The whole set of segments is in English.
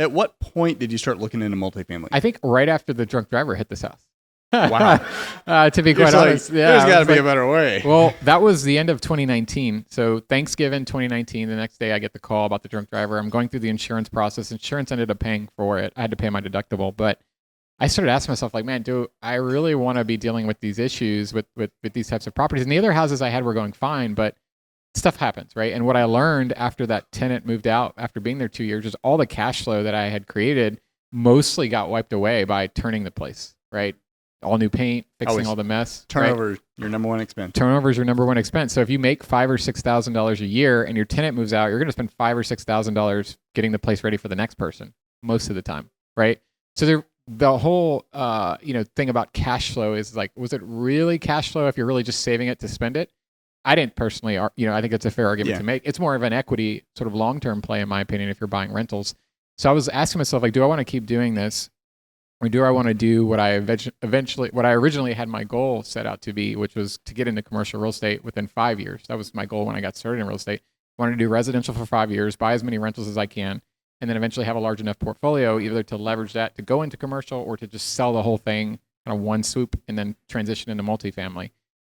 At what point did you start looking into multifamily? I think right after the drunk driver hit this house. Wow. To be quite honest. There's got to be a better way. Well, that was the end of 2019. So Thanksgiving 2019, the next day I get the call about the drunk driver. I'm going through the insurance process. Insurance ended up paying for it. I had to pay my deductible. But I started asking myself, like, man, do I really want to be dealing with these issues with these types of properties? And the other houses I had were going fine, but stuff happens, right? And what I learned after that tenant moved out, after being there 2 years, is all the cash flow that I had created mostly got wiped away by turning the place, right? All new paint, fixing all the mess. Turnover, your number one expense. Turnover is your number one expense. So if you make $5,000 or $6,000 a year and your tenant moves out, you're going to spend $5,000 or $6,000 getting the place ready for the next person most of the time, right? So the whole thing about cash flow is like, was it really cash flow if you're really just saving it to spend it? I didn't personally, I think it's a fair argument to make. It's more of an equity sort of long-term play, in my opinion, if you're buying rentals. So I was asking myself, like, do I want to keep doing this? Or do I want to do what I originally had my goal set out to be, which was to get into commercial real estate within 5 years. That was my goal when I got started in real estate. I wanted to do residential for 5 years, buy as many rentals as I can, and then eventually have a large enough portfolio, either to leverage that to go into commercial or to just sell the whole thing kind of one swoop and then transition into multifamily.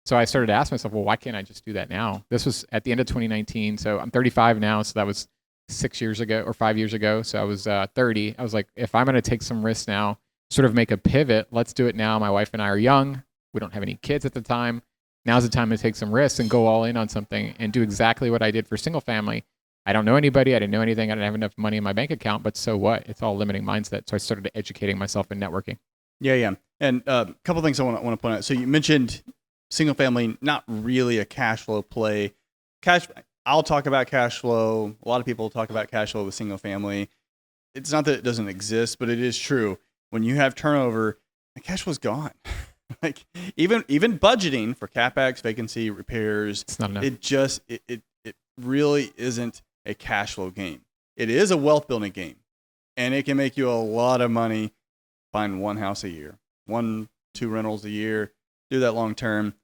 So I started to ask myself, well, why can't I just do that now? This was at the end of 2019. So I'm 35 now. So that was 6 years ago or 5 years ago. So I was 30. I was like, if I'm going to take some risks now, sort of make a pivot, let's do it now. My wife and I are young. We don't have any kids at the time. Now's the time to take some risks and go all in on something and do exactly what I did for single family. I don't know anybody. I didn't know anything. I didn't have enough money in my bank account, but so what? It's all limiting mindset. So I started educating myself in networking. Yeah. And a couple of things I want to point out. So you mentioned single family, not really a cash flow play. I'll talk about cash flow. A lot of people talk about cash flow with single family. It's not that it doesn't exist, but it is true. When you have turnover, the cash flow's gone. Like even budgeting for CapEx, vacancy, repairs, it's not enough. It really isn't a cash flow game. It is a wealth building game, and it can make you a lot of money. Find one house a year, 1-2 rentals a year, do that long term,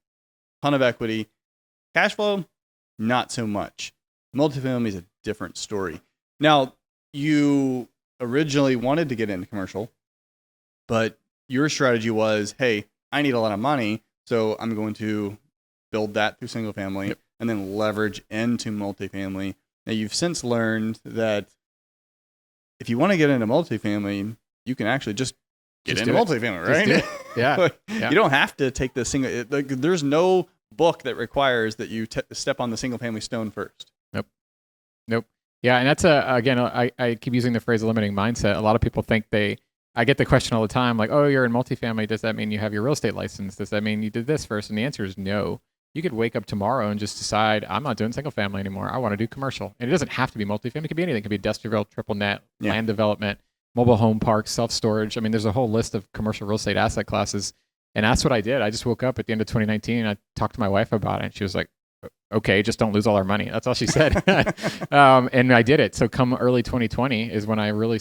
ton of equity. Cash flow, not so much. Multifamily is a different story. Now, you originally wanted to get into commercial, but your strategy was, hey, I need a lot of money, so I'm going to build that through single family and then leverage into multifamily. Now, you've since learned that if you want to get into multifamily, you can actually just get into multifamily, right? Yeah. You don't have to take the single. There's no book that requires that you step on the single family stone first. Nope. Yeah, and that's again, I keep using the phrase limiting mindset. A lot of people think I get the question all the time, like, oh, you're in multifamily. Does that mean you have your real estate license? Does that mean you did this first? And the answer is no. You could wake up tomorrow and just decide, I'm not doing single family anymore. I want to do commercial. And it doesn't have to be multifamily. It could be anything. It could be industrial, triple net, land development, mobile home parks, self-storage. I mean, there's a whole list of commercial real estate asset classes. And that's what I did. I just woke up at the end of 2019 and I talked to my wife about it. And she was like, okay, just don't lose all our money. That's all she said. And I did it. So come early 2020 is when I really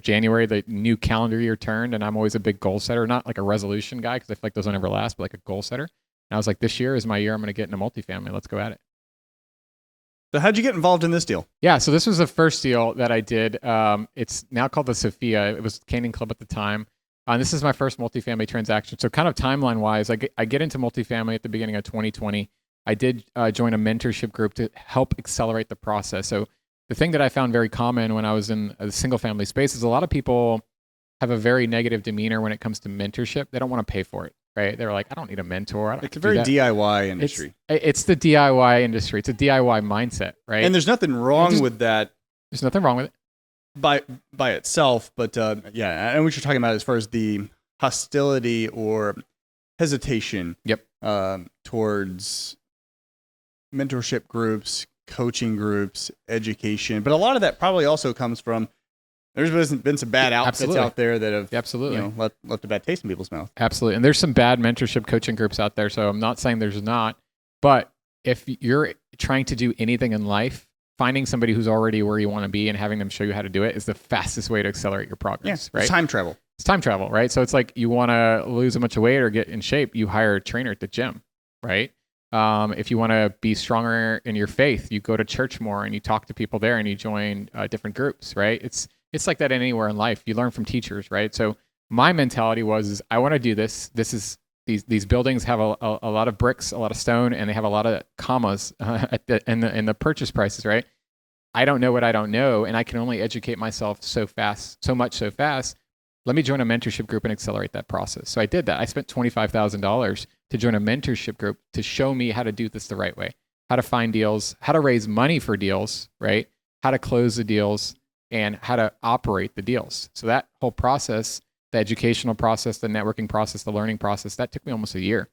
January, the new calendar year turned, and I'm always a big goal setter, not like a resolution guy, because I feel like those don't ever last, but like a goal setter. And I was like, this year is my year. I'm going to get into multifamily. Let's go at it. So how'd you get involved in this deal? Yeah, so this was the first deal that I did. It's now called the Sophia. It was Canyon Club at the time. And this is my first multifamily transaction. So kind of timeline-wise, I get into multifamily at the beginning of 2020. I did join a mentorship group to help accelerate the process. So the thing that I found very common when I was in a single family space is a lot of people have a very negative demeanor when it comes to mentorship. They don't want to pay for it, right? They're like, I don't need a mentor. It's a very DIY industry. It's the DIY industry. It's a DIY mindset, right? And there's nothing wrong with that. There's nothing wrong with it. By itself, but I know what you're talking about as far as the hostility or hesitation towards mentorship groups, coaching groups, education. But a lot of that probably also comes from there's been some bad outfits out there that have left a bad taste in people's mouth. Absolutely. And there's some bad mentorship coaching groups out there. So I'm not saying there's not. But if you're trying to do anything in life, finding somebody who's already where you want to be and having them show you how to do it is the fastest way to accelerate your progress. Right? It's time travel. It's time travel, right? So it's like you want to lose a bunch of weight or get in shape, you hire a trainer at the gym, right? If you want to be stronger in your faith, you go to church more and you talk to people there and you join different groups, right? It's like that anywhere in life. You learn from teachers, right? So my mentality is I want to do this. These buildings have a lot of bricks, a lot of stone, and they have a lot of commas in the purchase prices, right? I don't know what I don't know, and I can only educate myself so fast. Let me join a mentorship group and accelerate that process. So I did that. I spent $25,000 to join a mentorship group to show me how to do this the right way, how to find deals, how to raise money for deals, right? How to close the deals, and how to operate the deals. So that whole process, the educational process, the networking process, the learning process, that took me almost a year.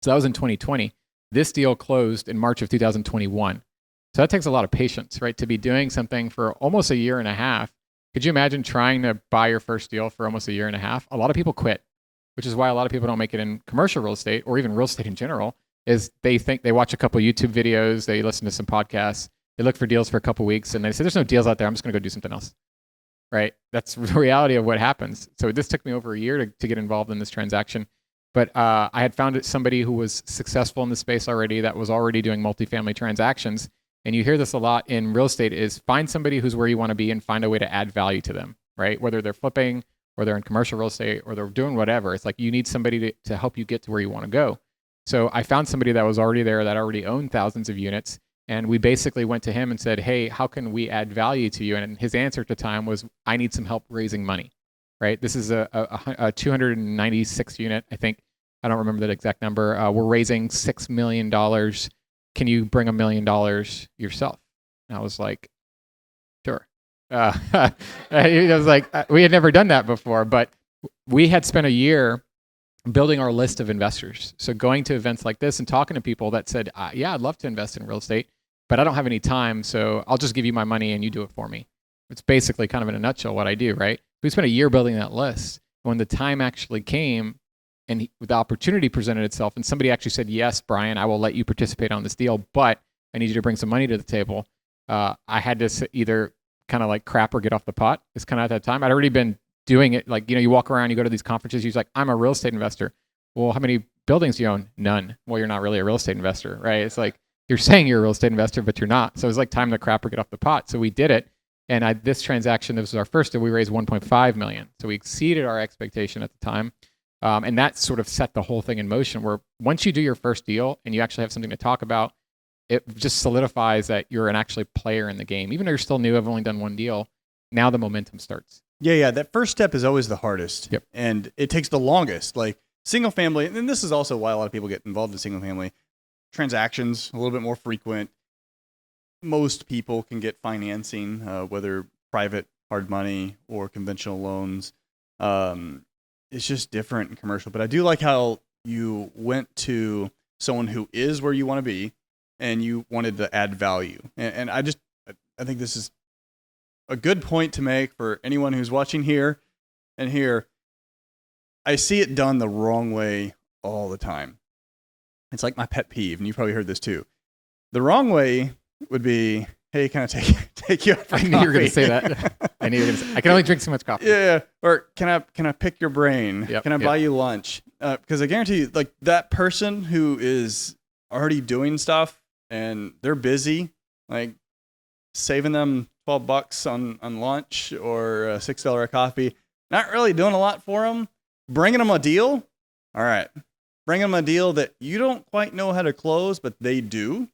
So that was in 2020. This deal closed in March of 2021. So that takes a lot of patience, right? To be doing something for almost a year and a half. Could you imagine trying to buy your first deal for almost a year and a half? A lot of people quit, which is why a lot of people don't make it in commercial real estate or even real estate in general, is they watch a couple YouTube videos, they listen to some podcasts, they look for deals for a couple weeks, and they say, there's no deals out there, I'm just going to go do something else, right? That's the reality of what happens. So this took me over a year to get involved in this transaction. But I had found somebody who was successful in the space already, that was already doing multifamily transactions. And you hear this a lot in real estate, is find somebody who's where you want to be and find a way to add value to them, right? Whether they're flipping or they're in commercial real estate or they're doing whatever. It's like you need somebody to help you get to where you want to go. So I found somebody that was already there, that already owned thousands of units. And we basically went to him and said, hey, how can we add value to you? And his answer at the time was, I need some help raising money, right? This is a 296 unit, I think. I don't remember that exact number. We're raising $6 million. Can you bring $1 million yourself? And I was like, sure. I was like, we had never done that before, but we had spent a year building our list of investors. So going to events like this and talking to people that said, yeah, I'd love to invest in real estate, but I don't have any time. So I'll just give you my money and you do it for me. It's basically kind of in a nutshell what I do, right? We spent a year building that list. When the time actually came, and the opportunity presented itself, and somebody actually said, yes, Brian, I will let you participate on this deal, but I need you to bring some money to the table. I had to either kind of like crap or get off the pot. It's kind of at that time. I'd already been doing it. Like, you walk around, you go to these conferences, you're like, I'm a real estate investor. Well, how many buildings do you own? None. Well, you're not really a real estate investor, right? It's like, you're saying you're a real estate investor, but you're not. So it was like time to crap or get off the pot. So we did it. And this transaction, this was our first deal, we raised $1.5 million. So we exceeded our expectation at the time. And that sort of set the whole thing in motion, where once you do your first deal and you actually have something to talk about, it just solidifies that you're an actually player in the game. Even though you're still new, I've only done one deal, now the momentum starts. Yeah. That first step is always the hardest. Yep. And it takes the longest. Like single family, and this is also why a lot of people get involved in single family transactions, a little bit more frequent. Most people can get financing, whether private hard money or conventional loans. It's just different in commercial. But I do like how you went to someone who is where you want to be and you wanted to add value. And I think this is a good point to make for anyone who's watching here and here. I see it done the wrong way all the time. It's like my pet peeve, and you've probably heard this too. The wrong way would be, hey, can I take you out for coffee? I knew you were going to say that. I knew you were going to say, I can only drink so much coffee. Yeah. Or can I pick your brain? Yep, can I buy you lunch? Because I guarantee you, like that person who is already doing stuff and they're busy, like saving them $12 on lunch or $6 a coffee, not really doing a lot for them, bringing them a deal. All right. Bring them a deal that you don't quite know how to close, but they do.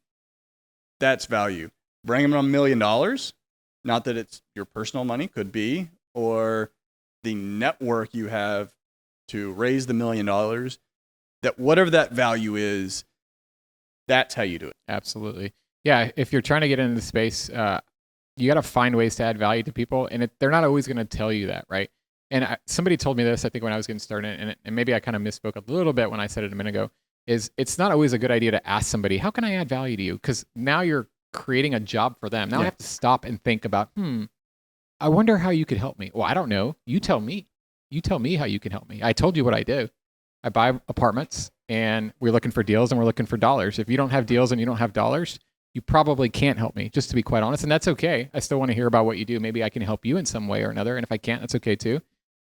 That's value. Bring them $1 million. Not that it's your personal money, could be, or the network you have to raise the $1 million. That whatever that value is, that's how you do it. Absolutely. Yeah. If you're trying to get into the space, you got to find ways to add value to people, and they're not always going to tell you that, right? And somebody told me this, I think, when I was getting started, and maybe I kind of misspoke a little bit when I said it a minute ago, is it's not always a good idea to ask somebody, how can I add value to you? Because now you're creating a job for them. Now I have to stop and think about, I wonder how you could help me. Well, I don't know. You tell me. You tell me how you can help me. I told you what I do. I buy apartments, and we're looking for deals, and we're looking for dollars. If you don't have deals and you don't have dollars, you probably can't help me, just to be quite honest. And that's okay. I still want to hear about what you do. Maybe I can help you in some way or another. And if I can't, that's okay too.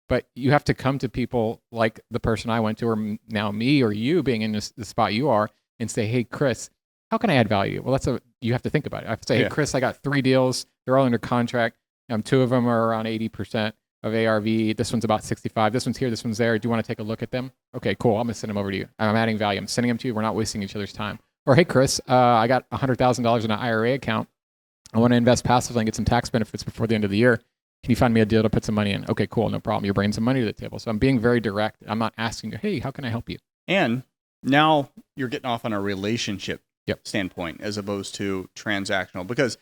But you have to come to people like the person I went to, or now me or you being in the spot you are, and say, hey, Chris, how can I add value? Well, you have to think about it. I have to say, hey, Chris, I got 3 deals. They're all under contract. Two of them are around 80% of ARV. This one's about 65. This one's here. This one's there. Do you want to take a look at them? Okay, cool. I'm going to send them over to you. I'm adding value. I'm sending them to you. We're not wasting each other's time. Or, hey, Chris, I got $100,000 in an IRA account. I want to invest passively and get some tax benefits before the end of the year. Can you find me a deal to put some money in? Okay, cool. No problem. You're bringing some money to the table. So I'm being very direct. I'm not asking you, hey, how can I help you? And now you're getting off on a relationship Yep. standpoint as opposed to transactional, because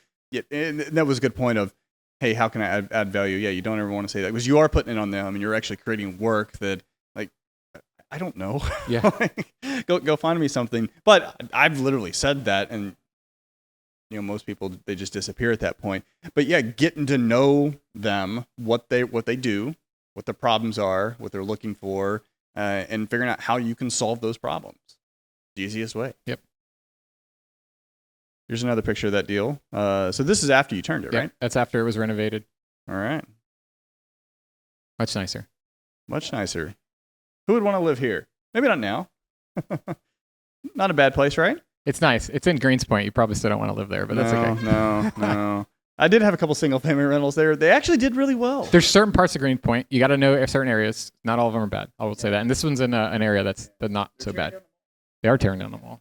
and that was a good point of, hey, how can I add value? Yeah, you don't ever want to say that because you are putting it on them and you're actually creating work that, like, I don't know. Yeah. Go find me something. But I've literally said that, and most people, they just disappear at that point. But yeah, getting to know them, what they do, what the problems are, what they're looking for, and figuring out how you can solve those problems. The easiest way. Yep. Here's another picture of that deal. So this is after you turned it, right? That's after it was renovated. All right. Much nicer. Much nicer. Who would want to live here? Maybe not now. Not a bad place, right? It's nice. It's in Greenspoint. You probably still don't want to live there, but that's okay. No. I did have a couple single family rentals there. They actually did really well. There's certain parts of Greenpoint. You got to know certain areas. Not all of them are bad. I will say that. And this one's in an area that's not so bad. They are tearing down the mall.